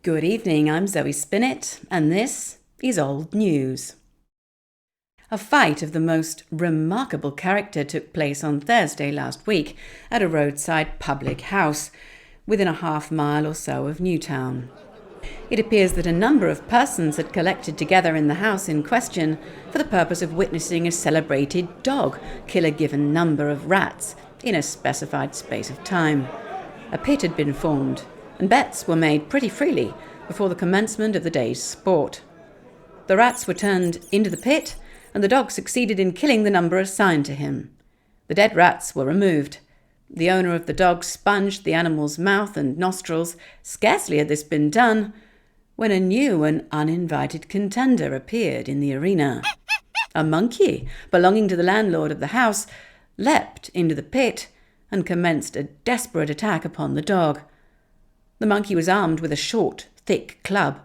Good evening, I'm Zoe Spinnet, and this is Old News. A fight of the most remarkable character took place on Thursday last week at a roadside public house within a half-mile or so of Newtown. It appears that a number of persons had collected together in the house in question for the purpose of witnessing a celebrated dog kill a given number of rats in a specified space of time. A pit had been formed, and bets were made pretty freely before the commencement of the day's sport. The rats were turned into the pit, and the dog succeeded in killing the number assigned to him. The dead rats were removed. The owner of the dog sponged the animal's mouth and nostrils. Scarcely had this been done when a new and uninvited contender appeared in the arena. A monkey belonging to the landlord of the house leapt into the pit and commenced a desperate attack upon the dog. The monkey was armed with a short, thick club.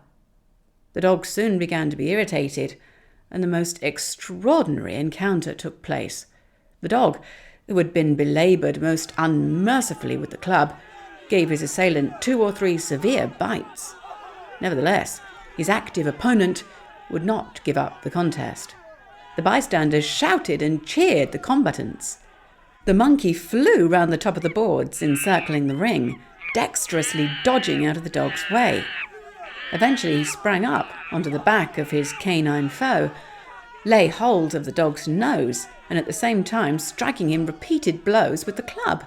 The dog soon began to be irritated, and the most extraordinary encounter took place. The dog, who had been belaboured most unmercifully with the club, gave his assailant 2 or 3 severe bites. Nevertheless, his active opponent would not give up the contest. The bystanders shouted and cheered the combatants. The monkey flew round the top of the boards, encircling the ring, dexterously dodging out of the dog's way. Eventually he sprang up onto the back of his canine foe, lay hold of the dog's nose, and at the same time striking him repeated blows with the club.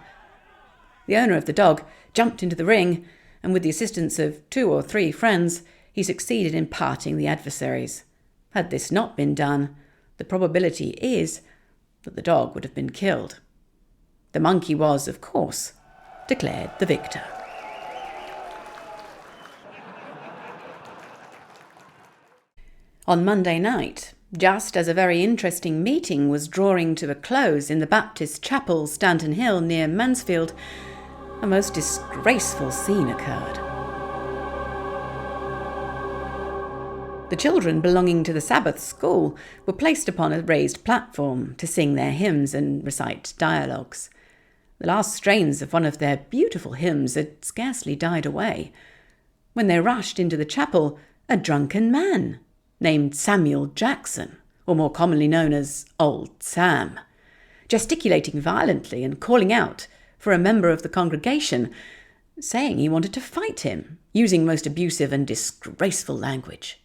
The owner of the dog jumped into the ring, and with the assistance of 2 or 3 friends, he succeeded in parting the adversaries. Had this not been done, the probability is that the dog would have been killed. The monkey was, of course, declared the victor. On Monday night, just as a very interesting meeting was drawing to a close in the Baptist Chapel, Stanton Hill, near Mansfield, a most disgraceful scene occurred. The children belonging to the Sabbath school were placed upon a raised platform to sing their hymns and recite dialogues. The last strains of one of their beautiful hymns had scarcely died away when they rushed into the chapel a drunken man named Samuel Jackson, or more commonly known as Old Sam, gesticulating violently and calling out for a member of the congregation, saying he wanted to fight him, using most abusive and disgraceful language.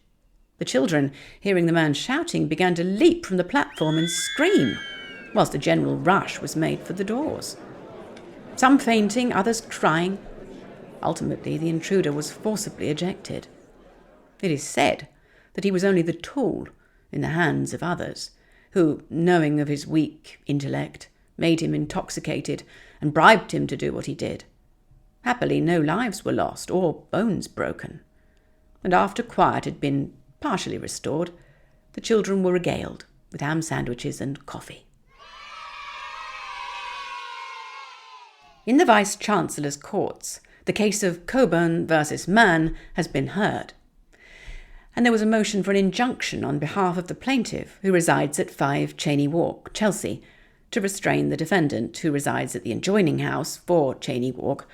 The children, hearing the man shouting, began to leap from the platform and scream, whilst a general rush was made for the doors. Some fainting, others crying. Ultimately, the intruder was forcibly ejected. It is said that he was only the tool in the hands of others, who, knowing of his weak intellect, made him intoxicated and bribed him to do what he did. Happily, no lives were lost or bones broken, and after quiet had been partially restored, the children were regaled with ham sandwiches and coffee. In the Vice-Chancellor's courts, the case of Coburn versus Mann has been heard, and there was a motion for an injunction on behalf of the plaintiff, who resides at 5 Cheyne Walk, Chelsea, to restrain the defendant, who resides at the adjoining house, 4 Cheyne Walk,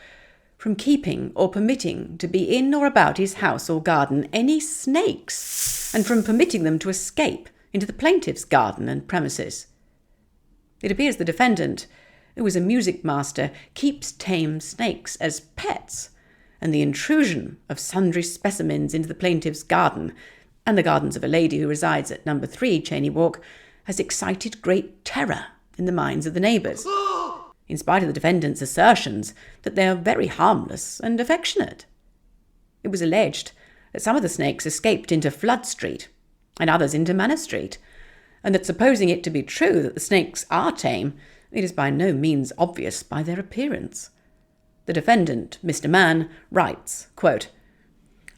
from keeping or permitting to be in or about his house or garden any snakes, and from permitting them to escape into the plaintiff's garden and premises. It appears the defendant, who is a music master, keeps tame snakes as pets, and the intrusion of sundry specimens into the plaintiff's garden and the gardens of a lady who resides at No. 3 Cheyne Walk has excited great terror in the minds of the neighbours, in spite of the defendant's assertions that they are very harmless and affectionate. It was alleged that some of the snakes escaped into Flood Street and others into Manor Street, and that supposing it to be true that the snakes are tame, it is by no means obvious by their appearance. The defendant, Mr. Mann, writes, quote,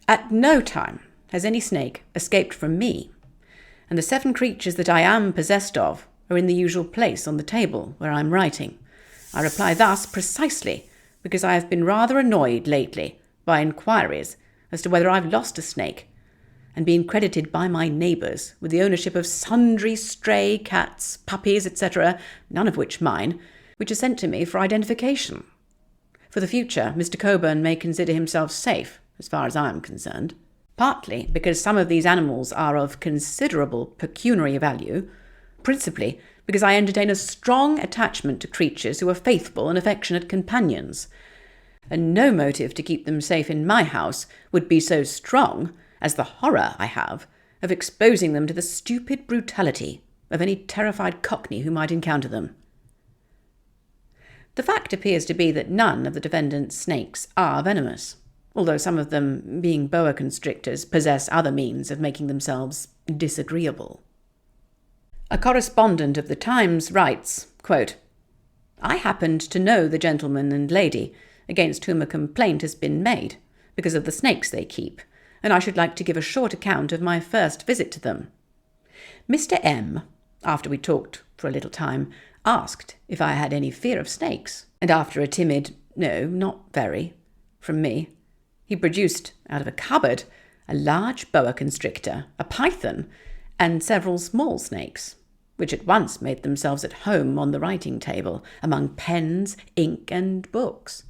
"At no time has any snake escaped from me, and the 7 creatures that I am possessed of are in the usual place on the table where I am writing. I reply thus precisely because I have been rather annoyed lately by inquiries as to whether I've lost a snake, and been credited by my neighbours with the ownership of sundry stray cats, puppies, etc., none of which mine, which are sent to me for identification. For the future, Mr. Coburn may consider himself safe as far as I'm concerned. Partly because some of these animals are of considerable pecuniary value, principally because I entertain a strong attachment to creatures who are faithful and affectionate companions, and no motive to keep them safe in my house would be so strong as the horror I have of exposing them to the stupid brutality of any terrified cockney who might encounter them. The fact appears to be that none of the defendant's snakes are venomous, although some of them, being boa constrictors, possess other means of making themselves disagreeable. A correspondent of the Times writes, quote, "I happened to know the gentleman and lady against whom a complaint has been made because of the snakes they keep, and I should like to give a short account of my first visit to them. Mr. M, after we talked for a little time, asked if I had any fear of snakes, and after a timid, 'No, not very,' from me, he produced out of a cupboard a large boa constrictor, a python, and several small snakes, which at once made themselves at home on the writing table, among pens, ink, and books.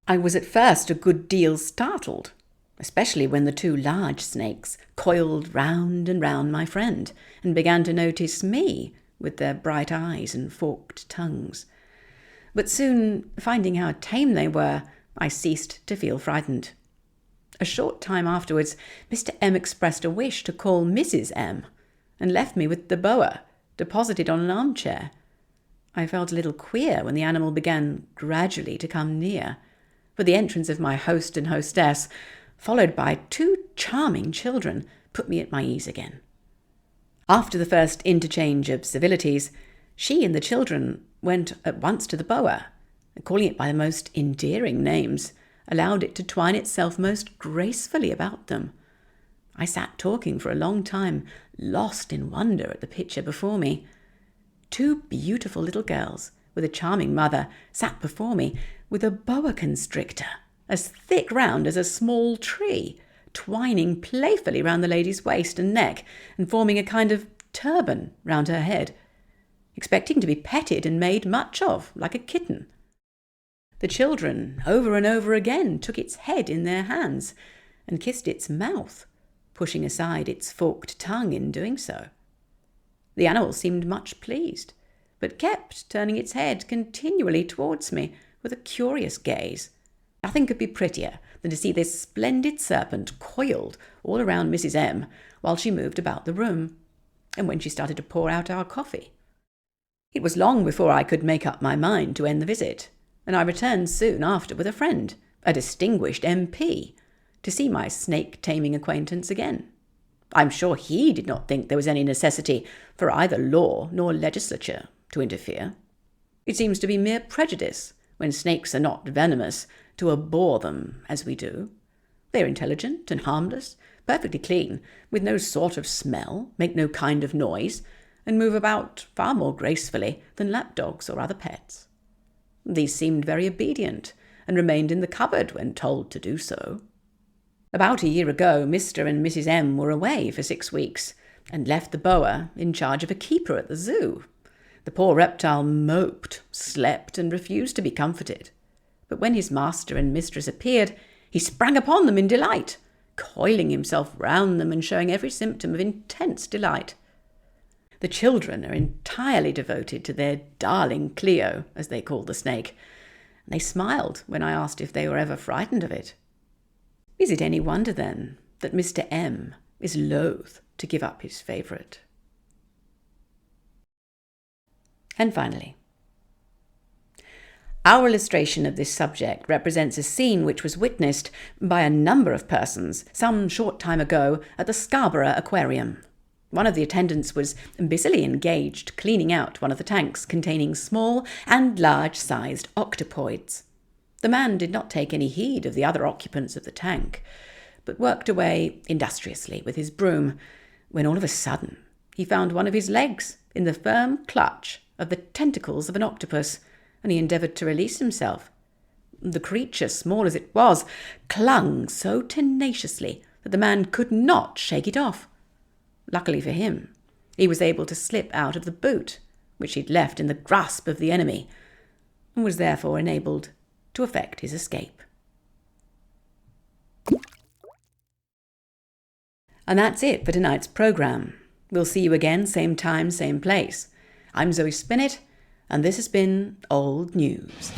I was at first a good deal startled, especially when the two large snakes coiled round and round my friend, and began to notice me with their bright eyes and forked tongues. But soon, finding how tame they were, I ceased to feel frightened. A short time afterwards, Mr. M expressed a wish to call Mrs. M, and left me with the boa, deposited on an armchair. I felt a little queer when the animal began gradually to come near, but the entrance of my host and hostess, followed by two charming children, put me at my ease again. After the first interchange of civilities, she and the children went at once to the boa, and calling it by the most endearing names, allowed it to twine itself most gracefully about them. I sat talking for a long time, lost in wonder at the picture before me. Two beautiful little girls, with a charming mother, sat before me, with a boa constrictor, as thick round as a small tree, twining playfully round the lady's waist and neck, and forming a kind of turban round her head, expecting to be petted and made much of, like a kitten. The children, over and over again, took its head in their hands, and kissed its mouth, pushing aside its forked tongue in doing so. The animal seemed much pleased, but kept turning its head continually towards me with a curious gaze. Nothing could be prettier than to see this splendid serpent coiled all around Mrs. M while she moved about the room, and when she started to pour out our coffee. It was long before I could make up my mind to end the visit, and I returned soon after with a friend, a distinguished MP, to see my snake-taming acquaintance again. I'm sure he did not think there was any necessity for either law nor legislature to interfere. It seems to be mere prejudice, when snakes are not venomous, to abhor them as we do. They are intelligent and harmless, perfectly clean, with no sort of smell, make no kind of noise, and move about far more gracefully than lapdogs or other pets. These seemed very obedient, and remained in the cupboard when told to do so. About a year ago, Mr. and Mrs. M were away for 6 weeks, and left the boa in charge of a keeper at the zoo. The poor reptile moped, slept, and refused to be comforted. But when his master and mistress appeared, he sprang upon them in delight, coiling himself round them and showing every symptom of intense delight. The children are entirely devoted to their darling Cleo, as they call the snake, and they smiled when I asked if they were ever frightened of it. Is it any wonder, then, that Mr. M is loath to give up his favourite? And finally, our illustration of this subject represents a scene which was witnessed by a number of persons some short time ago at the Scarborough Aquarium. One of the attendants was busily engaged cleaning out one of the tanks containing small and large-sized octopoids. The man did not take any heed of the other occupants of the tank, but worked away industriously with his broom, when all of a sudden he found one of his legs in the firm clutch of the tentacles of an octopus, and he endeavoured to release himself. The creature, small as it was, clung so tenaciously that the man could not shake it off. Luckily for him, he was able to slip out of the boot, which he'd left in the grasp of the enemy, and was therefore enabled to effect his escape. And that's it for tonight's programme. We'll see you again, same time, same place. I'm Zoe Spinnet, and this has been Old News.